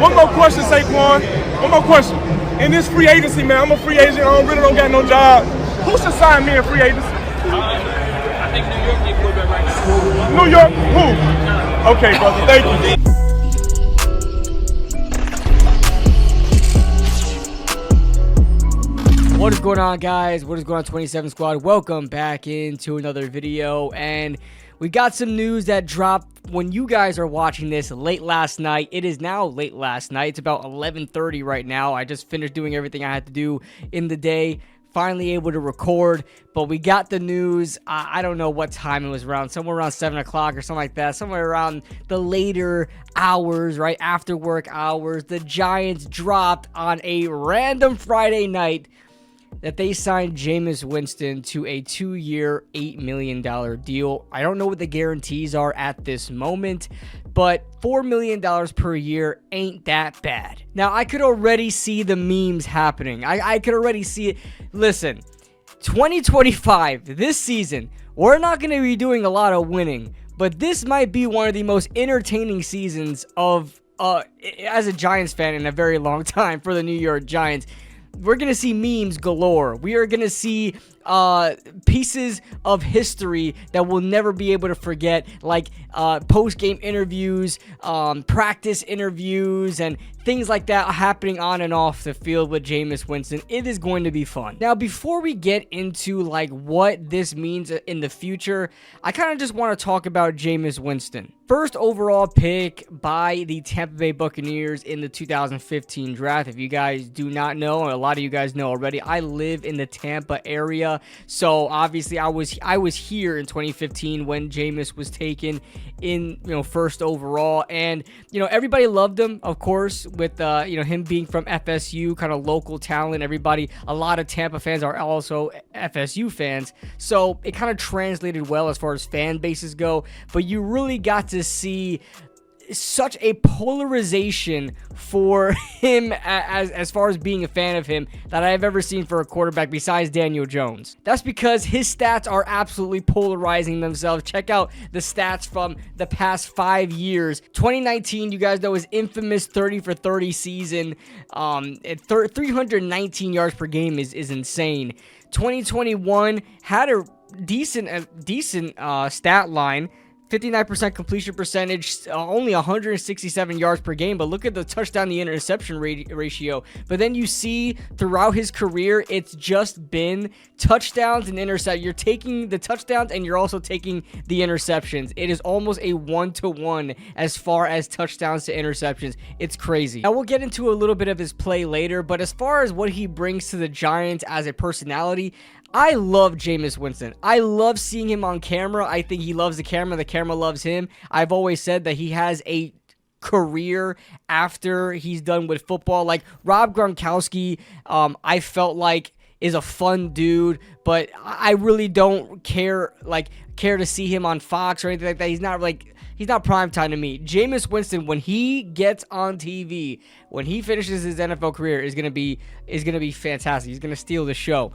One more question, Saquon. One more question. In this free agency, man, I'm a free agent. I don't got no job. Who should sign me in free agency? I think New York need quarterback right now. New York? Who? Okay, brother. Thank you. What is going on, guys? What is going on, 27 Squad? Welcome back into another video, and we got some news that dropped when you guys are watching this late last night. It is now late last night. It's about 11:30 right now. I just finished doing everything I had to do in the day. Finally able to record, but we got the news. I don't know what time it was, around somewhere around 7 o'clock or something like that, somewhere around the later hours, right after work hours. The Giants dropped on a random Friday night that they signed Jameis Winston to a 2-year, $8 million deal. I don't know what the guarantees are at this moment, but $4 million per year ain't that bad. Now, I could already see the memes happening. I could already see it. Listen, 2025, this season, we're not going to be doing a lot of winning, but this might be one of the most entertaining seasons of, as a Giants fan in a very long time for the New York Giants. We're going to see memes galore. We are going to see pieces of history that we'll never be able to forget, like post-game interviews, practice interviews, and things like that happening on and off the field with Jameis Winston. It is going to be fun. Now, before we get into like what this means in the future, I kind of just want to talk about Jameis Winston. First overall pick by the Tampa Bay Buccaneers in the 2015 draft. If you guys do not know, or a lot of you guys know already, I live in the Tampa area. So obviously I was here in 2015 when Jameis was taken in, first overall, and everybody loved him, of course, with him being from FSU, kind of local talent. A lot of Tampa fans are also FSU fans, so it kind of translated well as far as fan bases go. But you really got to see such a polarization for him as far as being a fan of him that I've ever seen for a quarterback besides Daniel Jones. That's because his stats are absolutely polarizing themselves. Check out the stats from the past 5 years. 2019, you guys know, his infamous 30 for 30 season. 319 yards per game is insane. 2021 had a decent stat line. 59% completion percentage, only 167 yards per game, but look at the touchdown to interception ratio. But then you see throughout his career, it's just been touchdowns and interceptions. You're taking the touchdowns and you're also taking the interceptions. It is almost a 1-to-1 as far as touchdowns to interceptions. It's crazy. Now, we'll get into a little bit of his play later, but as far as what he brings to the Giants as a personality, I love Jameis Winston. I love seeing him on camera. I think he loves the camera loves him. I've always said that he has a career after he's done with football. Like Rob Gronkowski, I felt like is a fun dude, but I really don't care to see him on Fox or anything like that. He's not primetime to me. Jameis Winston, when he gets on TV, when he finishes his NFL career, is gonna be fantastic. He's gonna steal the show.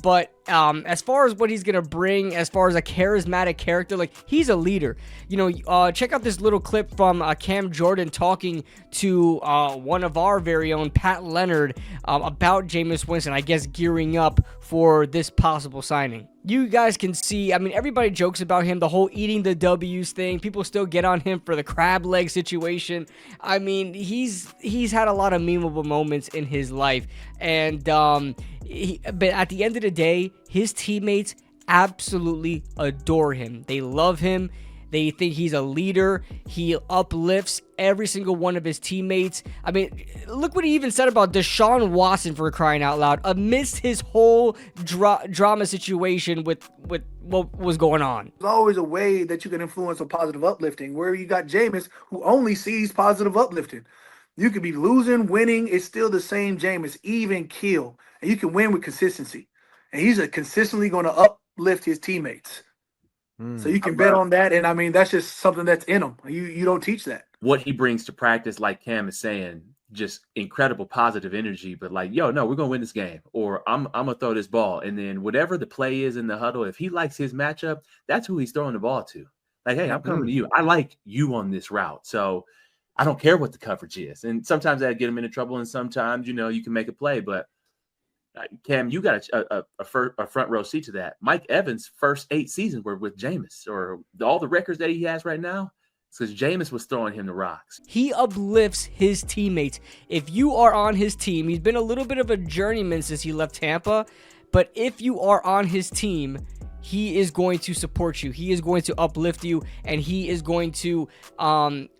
But as far as what he's going to bring, as far as a charismatic character, like, he's a leader. Check out this little clip from Cam Jordan talking to one of our very own, Pat Leonard, about Jameis Winston, I guess gearing up for this possible signing. You guys can see, everybody jokes about him, the whole eating the W's thing. People still get on him for the crab leg situation. He's had a lot of memeable moments in his life. And but at the end of the day, his teammates absolutely adore him. They love him. They think he's a leader. He uplifts every single one of his teammates. Look what he even said about Deshaun Watson, for crying out loud, amidst his whole drama situation with what was going on. There's always a way that you can influence a positive uplifting, where you got Jameis, who only sees positive uplifting. You could be losing, winning, it's still the same Jameis, even kill. And you can win with consistency. And he's consistently going to uplift his teammates. So you can bet on that, and that's just something that's in him. You don't teach that. What he brings to practice, like Cam is saying, just incredible positive energy. But like, we're gonna win this game, or I'm gonna throw this ball, and then whatever the play is in the huddle, if he likes his matchup, that's who he's throwing the ball to. Like, hey, I'm coming to you. I like you on this route. So I don't care what the coverage is. And sometimes that get him into trouble, and sometimes, you can make a play. But Cam, you got a front row seat to that. Mike Evans' first 8 seasons were with Jameis, or all the records that he has right now. Because Jameis was throwing him the rocks. He uplifts his teammates. If you are on his team, he's been a little bit of a journeyman since he left Tampa, but if you are on his team, he is going to support you. He is going to uplift you, and he is going to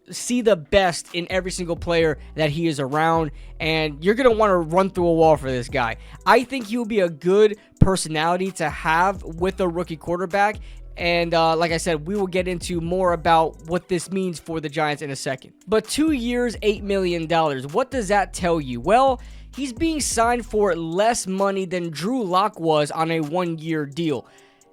see the best in every single player that he is around, and you're going to want to run through a wall for this guy. I think he will be a good personality to have with a rookie quarterback. And like I said, we will get into more about what this means for the Giants in a second. But 2 years, $8 million. What does that tell you? Well, he's being signed for less money than Drew Lock was on a 1-year deal.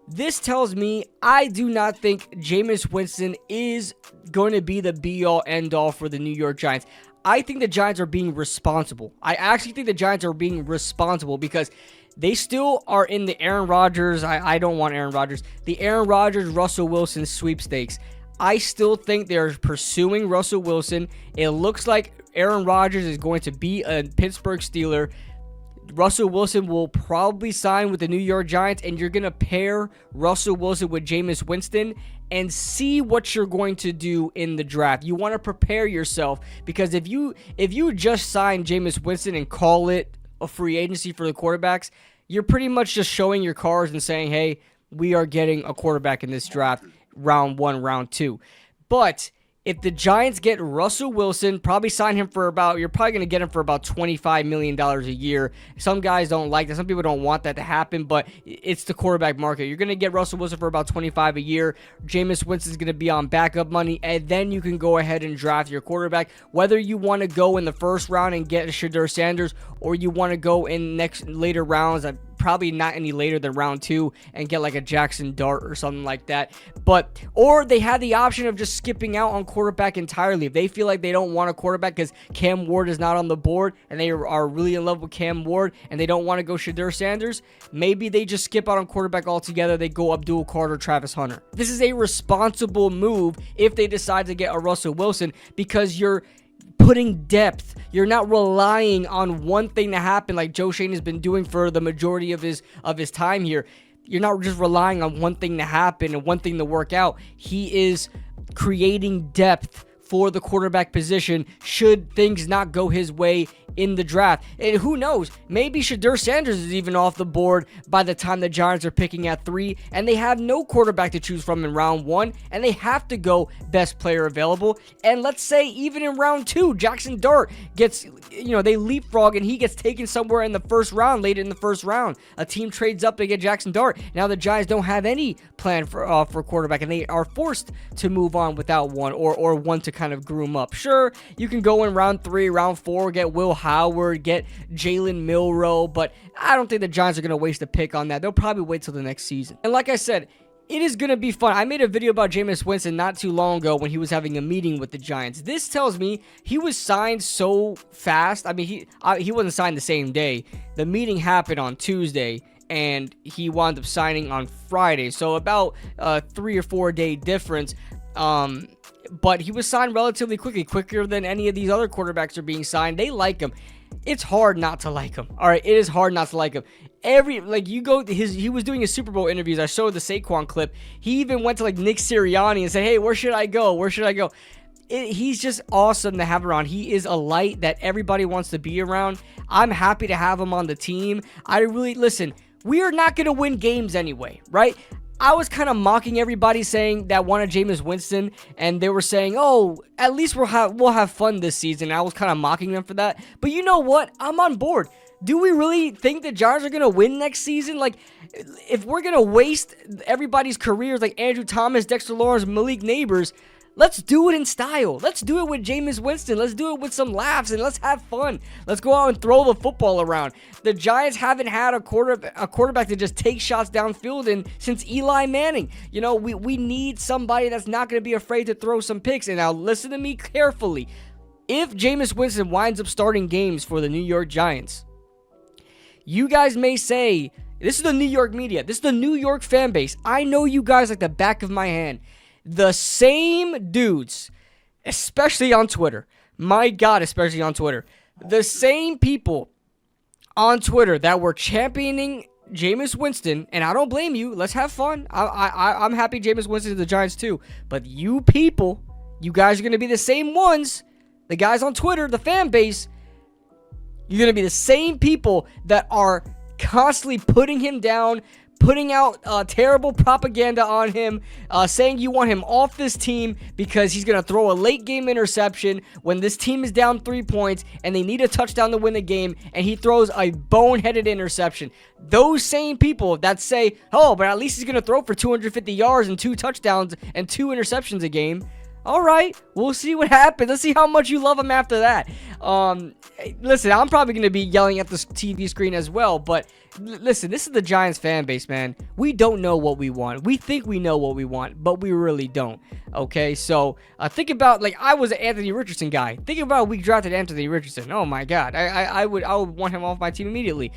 This tells me I do not think Jameis Winston is going to be the be-all, end-all for the New York Giants. I think the Giants are being responsible. I actually think the Giants are being responsible because they still are in the Aaron Rodgers. I don't want Aaron Rodgers. The Aaron Rodgers, Russell Wilson sweepstakes. I still think they're pursuing Russell Wilson. It looks like Aaron Rodgers is going to be a Pittsburgh Steeler. Russell Wilson will probably sign with the New York Giants, and you're going to pair Russell Wilson with Jameis Winston and see what you're going to do in the draft. You want to prepare yourself, because if you just sign Jameis Winston and call it a free agency for the quarterbacks, you're pretty much just showing your cards and saying, hey, we are getting a quarterback in this draft, round 1, round 2. But if the Giants get Russell Wilson, probably sign him for you're probably going to get him for about $25 million a year. Some guys don't like that. Some people don't want that to happen, but it's the quarterback market. You're going to get Russell Wilson for about $25 a year. Jameis Winston is going to be on backup money, and then you can go ahead and draft your quarterback. Whether you want to go in the first round and get Shedeur Sanders, or you want to go in later rounds, probably not any later than round 2, and get like a Jackson Dart or something like that. Or they have the option of just skipping out on quarterback entirely. If they feel like they don't want a quarterback because Cam Ward is not on the board and they are really in love with Cam Ward and they don't want to go Shedeur Sanders, maybe they just skip out on quarterback altogether. They go Abdul Carter, Travis Hunter. This is a responsible move if they decide to get a Russell Wilson, because you're putting depth. You're not relying on one thing to happen like Joe Schoen has been doing for the majority of his time here. You're not just relying on one thing to happen and one thing to work out. He is creating depth for the quarterback position should things not go his way in the draft. And who knows, maybe Shedeur Sanders is even off the board by the time the Giants are picking at 3, and they have no quarterback to choose from in round 1, and they have to go best player available. And let's say even in round 2, Jackson Dart gets, they leapfrog and he gets taken somewhere in the first round, late in the first round. A team trades up to get Jackson Dart. Now the Giants don't have any plan for quarterback, and they are forced to move on without one, or one to kind of groom up. Sure, you can go in round 3, round 4, get Will Howard, get Jalen Milroe, but I don't think the Giants are going to waste a pick on that. They'll probably wait till the next season. And like I said, it is going to be fun. I made a video about Jameis Winston not too long ago when he was having a meeting with the Giants. This tells me he was signed so fast. I mean, he wasn't signed the same day. The meeting happened on Tuesday, and he wound up signing on Friday. So about a 3 or 4 day difference. But he was signed relatively quickly, quicker than any of these other quarterbacks are being signed. They like him. It's hard not to like him. All right, it is hard not to like him. He was doing his Super Bowl interviews. I showed the Saquon clip. He even went to Nick Sirianni and said, "Hey, where should I go? Where should I go?" He's just awesome to have around. He is a light that everybody wants to be around. I'm happy to have him on the team. Listen, we are not going to win games anyway, right? I was kind of mocking everybody saying that wanted Jameis Winston, and they were saying, "Oh, at least we'll have fun this season." I was kind of mocking them for that. But you know what? I'm on board. Do we really think the Giants are going to win next season? If we're going to waste everybody's careers like Andrew Thomas, Dexter Lawrence, Malik Neighbors, let's do it in style. Let's do it with Jameis Winston. Let's do it with some laughs, and let's have fun. Let's go out and throw the football around. The Giants haven't had a quarterback to just take shots downfield since Eli Manning. We need somebody that's not going to be afraid to throw some picks. And now listen to me carefully. If Jameis Winston winds up starting games for the New York Giants, you guys may say, this is the New York media, this is the New York fan base. I know you guys like the back of my hand. The same dudes, especially on Twitter, My God, especially on Twitter. The same people on Twitter that were championing Jameis Winston, and I don't blame you. Let's have fun. I'm happy Jameis Winston is the Giants too. But you people, you guys are going to be the same ones. The guys on Twitter, the fan base, you're going to be the same people that are constantly putting him down, putting out terrible propaganda on him, saying you want him off this team because he's going to throw a late game interception when this team is down 3 points and they need a touchdown to win the game, and he throws a boneheaded interception. Those same people that say, oh, but at least he's going to throw for 250 yards and 2 touchdowns and 2 interceptions a game. All right, we'll see what happens. Let's see how much you love him after that. Listen, I'm probably going to be yelling at the TV screen as well, but listen, this is the Giants fan base, man. We don't know what we want. We think we know what we want, but we really don't. Okay, so think about, like, I was an Anthony Richardson guy. Think about we drafted Anthony Richardson. Oh my God, I would want him off my team immediately.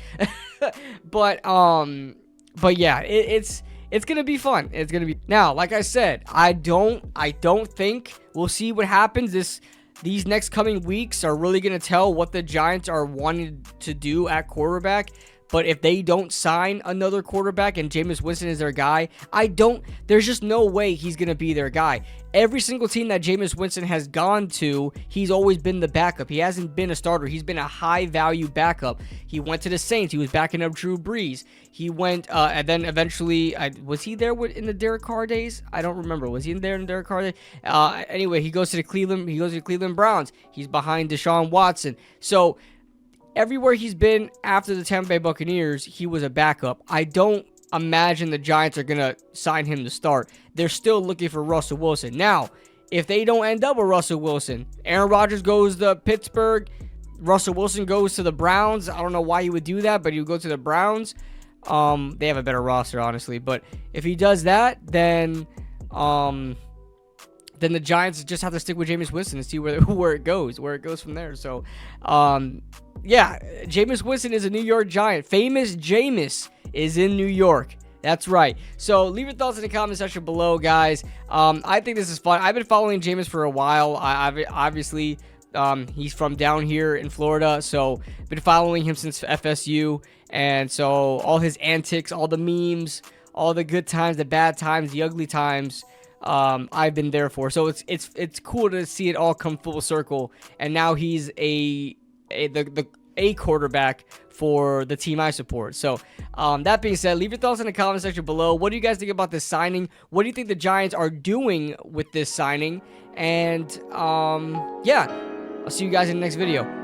but yeah, it's gonna be fun. It's gonna be now. Like I said, I don't think we'll see what happens. These next coming weeks are really gonna tell what the Giants are wanting to do at quarterback. But if they don't sign another quarterback and Jameis Winston is their guy, there's just no way he's going to be their guy. Every single team that Jameis Winston has gone to, he's always been the backup. He hasn't been a starter. He's been a high-value backup. He went to the Saints. He was backing up Drew Brees. He went, and then eventually, was he there in the Derek Carr days? I don't remember. Was he in there in Derek Carr days? Anyway, he goes to the Cleveland Browns. He's behind Deshaun Watson. So everywhere he's been after the Tampa Bay Buccaneers, he was a backup. I don't imagine the Giants are going to sign him to start. They're still looking for Russell Wilson. Now, if they don't end up with Russell Wilson, Aaron Rodgers goes to Pittsburgh, Russell Wilson goes to the Browns. I don't know why he would do that, but he would go to the Browns. They have a better roster, honestly. But if he does that, then the Giants just have to stick with Jameis Winston and see where it goes from there. So, yeah, Jameis Winston is a New York Giant. Famous Jameis is in New York. That's right. So leave your thoughts in the comment section below, guys. I think this is fun. I've been following Jameis for a while. Obviously, he's from down here in Florida, so been following him since FSU. And so all his antics, all the memes, all the good times, the bad times, the ugly times, I've been there for. So it's cool to see it all come full circle. And now he's a quarterback for the team I support. So that being said, leave your thoughts in the comment section below. What do you guys think about this signing? What do you think the Giants are doing with this signing? And yeah, I'll see you guys in the next video.